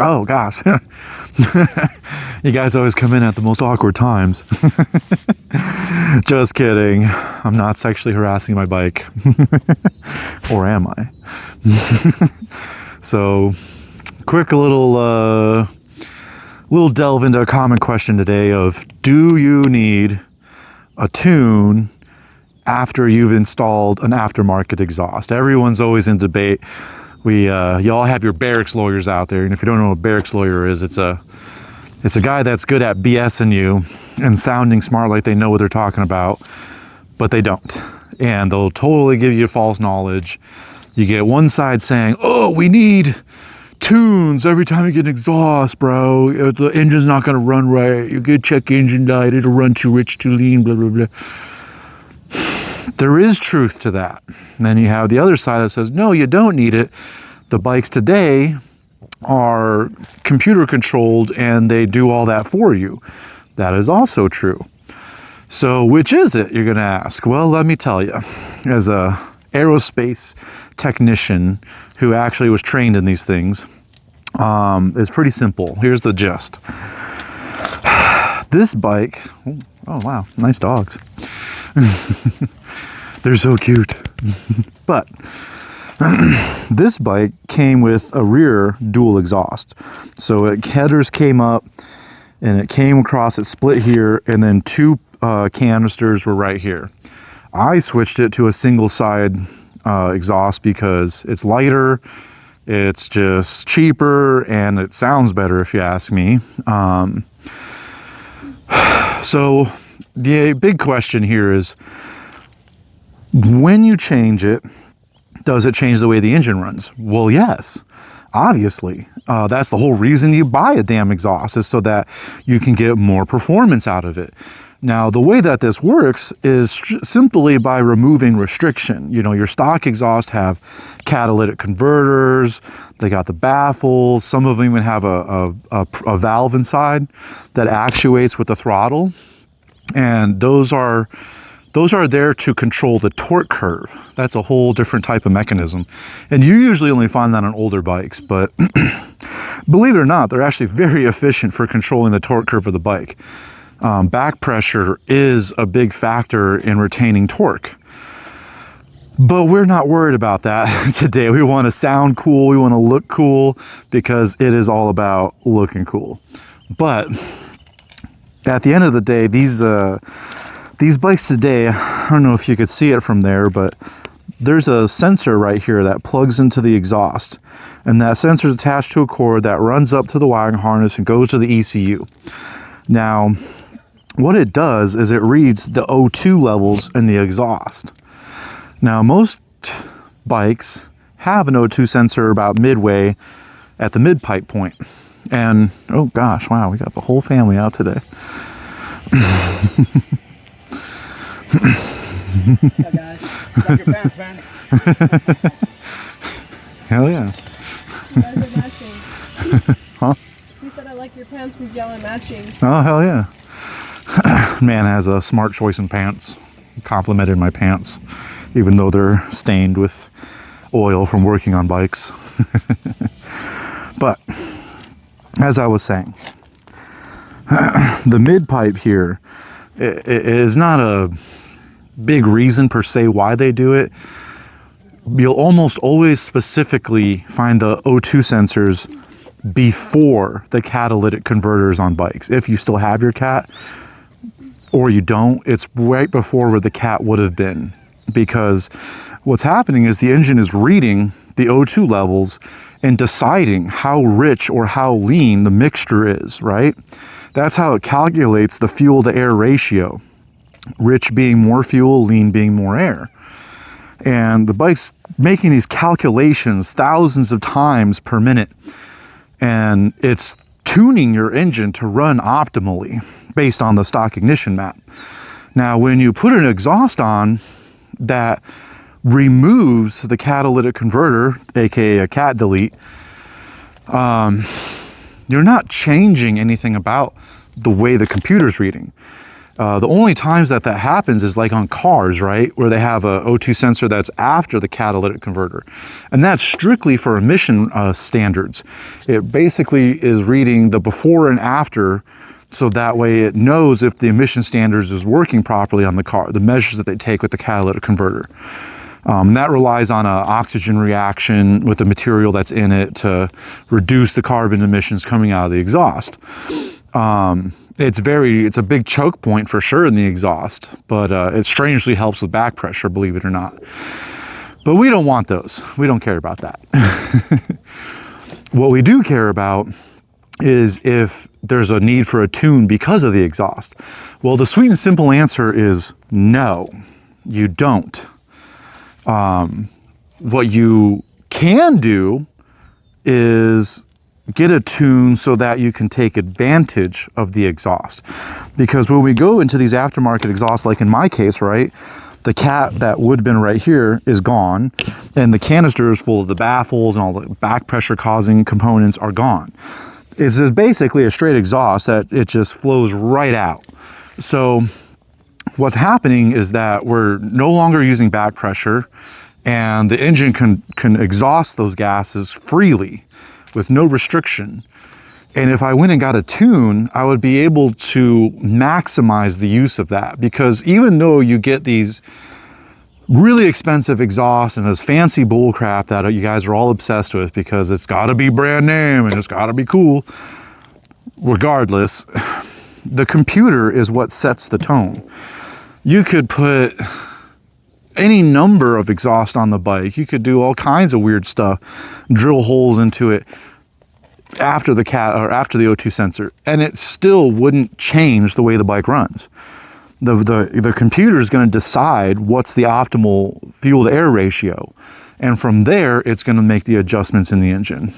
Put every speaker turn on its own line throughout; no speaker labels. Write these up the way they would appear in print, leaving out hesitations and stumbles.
Oh gosh. You guys always come in at the most awkward times. Just kidding. I'm not sexually harassing my bike. Or am I? So, quick little delve into a common question today of, do you need a tune after you've installed an aftermarket exhaust? Everyone's always in debate. Y'all have your barracks lawyers out there, and if you don't know what a barracks lawyer is, it's a guy that's good at BSing you and sounding smart like they know what they're talking about, but they don't. And they'll totally give you false knowledge. You get one side saying, oh, we need tunes every time you get an exhaust, bro. The engine's not going to run right. You get check engine light, it'll run too rich, too lean, blah, blah, blah. There is truth to that. And then you have the other side that says, no, you don't need it. The bikes today are computer controlled and they do all that for you. That is also true. So which is it, you're going to ask? Well, let me tell you. As a aerospace technician who actually was trained in these things, it's pretty simple. Here's the gist. This bike, oh wow, nice dogs. They're so cute. But this bike came with a rear dual exhaust. So headers came up and it came across, it split here, and then two canisters were right here. I switched it to a single side exhaust because it's lighter, it's just cheaper, and it sounds better if you ask me. So the big question here is, when you change it, does it change the way the engine runs? Well, yes, obviously. That's the whole reason you buy a damn exhaust, is so that you can get more performance out of it. Now, the way that this works is simply by removing restriction. You know, your stock exhaust have catalytic converters, they got the baffles, some of them even have a valve inside that actuates with the throttle. And those are there to control the torque curve. That's a whole different type of mechanism. And you usually only find that on older bikes, but believe it or not, they're actually very efficient for controlling the torque curve of the bike. Back pressure is a big factor in retaining torque. But we're not worried about that today. We want to sound cool, we want to look cool, because it is all about looking cool. But at the end of the day, these bikes today, I don't know if you could see it from there, but there's a sensor right here that plugs into the exhaust. And that sensor is attached to a cord that runs up to the wiring harness and goes to the ECU. Now, what it does is it reads the O2 levels in the exhaust. Now, most bikes have an O2 sensor about midway at the mid pipe point. And, oh gosh, wow, we got the whole family out today.
What's up, guys? Drop your pants, man.
Hell yeah.
You guys are matching.
Huh?
He said I like your pants because y'all are matching.
Oh, hell yeah. Man has a smart choice in pants. He complimented my pants, even though they're stained with oil from working on bikes. But, as I was saying, the mid pipe here is not a big reason per se why they do it. You'll almost always specifically find the O2 sensors before the catalytic converters on bikes. If you still have your cat or you don't, it's right before where the cat would have been, because what's happening is the engine is reading the O2 levels and deciding how rich or how lean the mixture is, right? That's how it calculates the fuel to air ratio. Rich being more fuel, lean being more air. And the bike's making these calculations thousands of times per minute. And it's tuning your engine to run optimally based on the stock ignition map. Now, when you put an exhaust on that removes the catalytic converter, aka a cat delete, you're not changing anything about the way the computer's reading. The only times that happens is like on cars, right? Where they have a O2 sensor that's after the catalytic converter. And that's strictly for emission standards. It basically is reading the before and after, so that way it knows if the emission standards is working properly on the car, the measures that they take with the catalytic converter. That relies on an oxygen reaction with the material that's in it to reduce the carbon emissions coming out of the exhaust. It's a big choke point for sure in the exhaust, but it strangely helps with back pressure, believe it or not. But we don't want those. We don't care about that. What we do care about is if there's a need for a tune because of the exhaust. Well, the sweet and simple answer is no, you don't. What you can do is get a tune so that you can take advantage of the exhaust. Because when we go into these aftermarket exhausts, like in my case, right, the cap that would have been right here is gone, and the canisters full of the baffles and all the back pressure causing components are gone. It's just basically a straight exhaust that it just flows right out. So what's happening is that we're no longer using back pressure, and the engine can exhaust those gases freely with no restriction. And if I went and got a tune, I would be able to maximize the use of that, because even though you get these really expensive exhausts and this fancy bull crap that you guys are all obsessed with because it's got to be brand name and it's got to be cool, regardless, the computer is what sets the tone. You could put any number of exhaust on the bike. You could do all kinds of weird stuff, drill holes into it after the O2 sensor, and it still wouldn't change the way the bike runs. The computer is going to decide what's the optimal fuel to air ratio, and from there it's going to make the adjustments in the engine.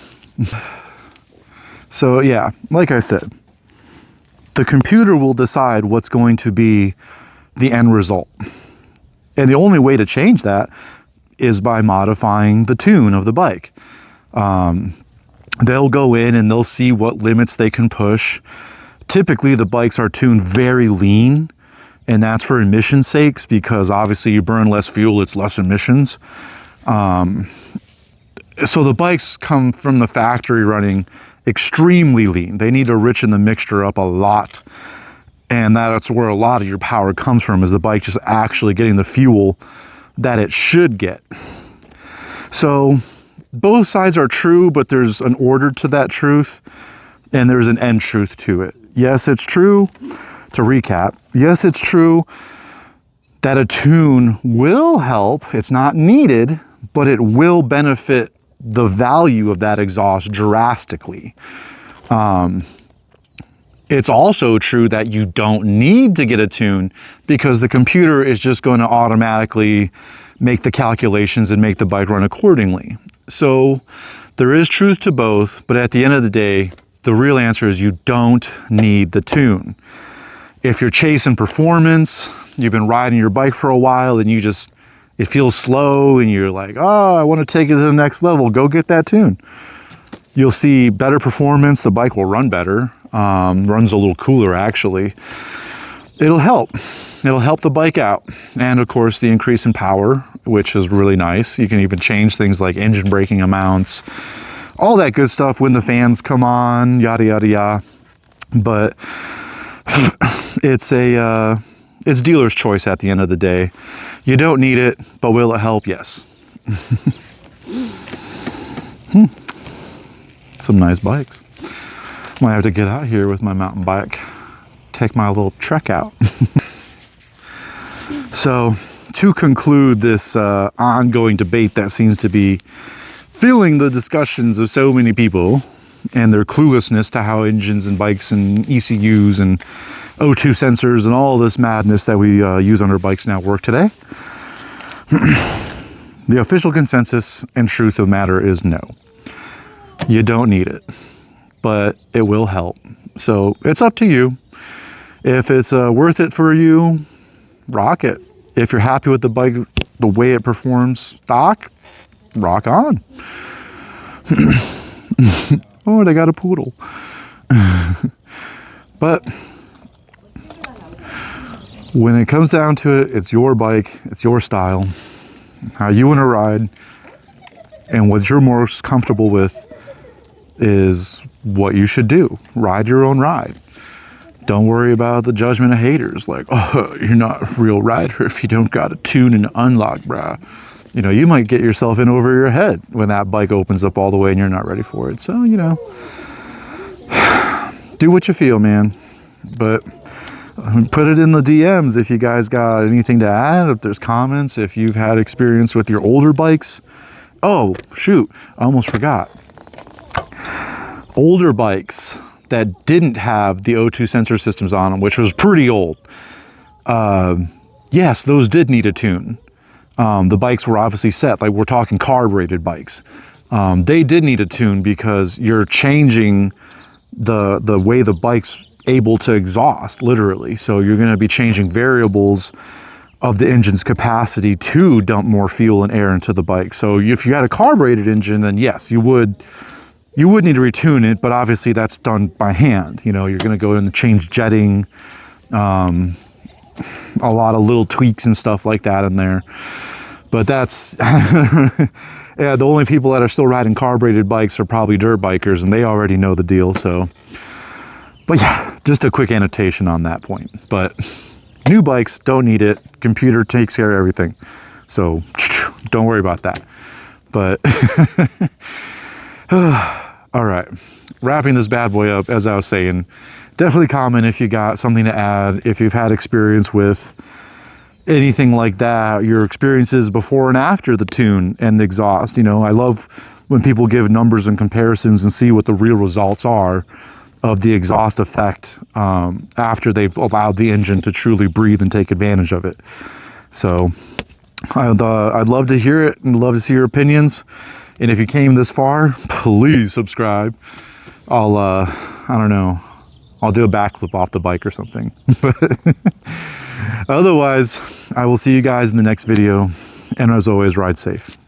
So yeah, like I said, the computer will decide what's going to be the end result. And the only way to change that is by modifying the tune of the bike. They'll go in and they'll see what limits they can push. Typically the bikes are tuned very lean, and that's for emission sakes, because obviously you burn less fuel, it's less emissions. So the bikes come from the factory running extremely lean. They need to richen the mixture up a lot. And that's where a lot of your power comes from, is the bike just actually getting the fuel that it should get. So both sides are true, but there's an order to that truth, and there's an end truth to it. Yes, it's true, to recap, yes, it's true that a tune will help. It's not needed, but it will benefit the value of that exhaust drastically. It's also true that you don't need to get a tune, because the computer is just going to automatically make the calculations and make the bike run accordingly. So there is truth to both, but at the end of the day, the real answer is you don't need the tune. If you're chasing performance, you've been riding your bike for a while and it feels slow and you're like, oh, I want to take it to the next level, go get that tune. You'll see better performance, the bike will run better, runs a little cooler actually. It'll help the bike out. And of course the increase in power, which is really nice. You can even change things like engine braking amounts, all that good stuff when the fans come on, yada, yada, yada. But it's dealer's choice at the end of the day. You don't need it, but will it help? Yes. Some nice bikes. Might have to get out here with my mountain bike, take my little trek out. So to conclude this ongoing debate that seems to be filling the discussions of so many people and their cluelessness to how engines and bikes and ECUs and O2 sensors and all this madness that we use on our bikes now work today, the official consensus and truth of matter is no. You don't need it, but it will help. So it's up to you. If it's worth it for you, rock it. If you're happy with the bike, the way it performs stock, rock on. Oh, they got a poodle. But When it comes down to it, it's your bike, it's your style, how you want to ride, and what you're most comfortable with is what you should do. Ride your own ride. Don't worry about the judgment of haters like, oh, you're not a real rider if you don't got a tune and unlock, brah. You know, you might get yourself in over your head when that bike opens up all the way and you're not ready for it. So, you know, do what you feel, man. But put it in the DMs if you guys got anything to add, if there's comments, if you've had experience with your older bikes. Oh, shoot, I almost forgot. Older bikes that didn't have the O2 sensor systems on them, which was pretty old. Yes, those did need a tune. The bikes were obviously set, like we're talking carbureted bikes. They did need a tune because you're changing the way the bike's able to exhaust, literally. So you're going to be changing variables of the engine's capacity to dump more fuel and air into the bike. So if you had a carbureted engine, then yes, you would need to retune it, but obviously that's done by hand. You know, you're going to go in and change jetting, a lot of little tweaks and stuff like that in there. But that's, yeah, the only people that are still riding carbureted bikes are probably dirt bikers, and they already know the deal. So, but yeah, just a quick annotation on that point. But new bikes don't need it. Computer takes care of everything. So don't worry about that. But all right, wrapping this bad boy up, as I was saying, definitely comment if you got something to add, if you've had experience with anything like that, your experiences before and after the tune and the exhaust. You know, I love when people give numbers and comparisons and see what the real results are of the exhaust effect after they've allowed the engine to truly breathe and take advantage of it. So I'd love to hear it and love to see your opinions. And if you came this far, please subscribe. I'll, I don't know, I'll do a backflip off the bike or something. But otherwise, I will see you guys in the next video. And as always, ride safe.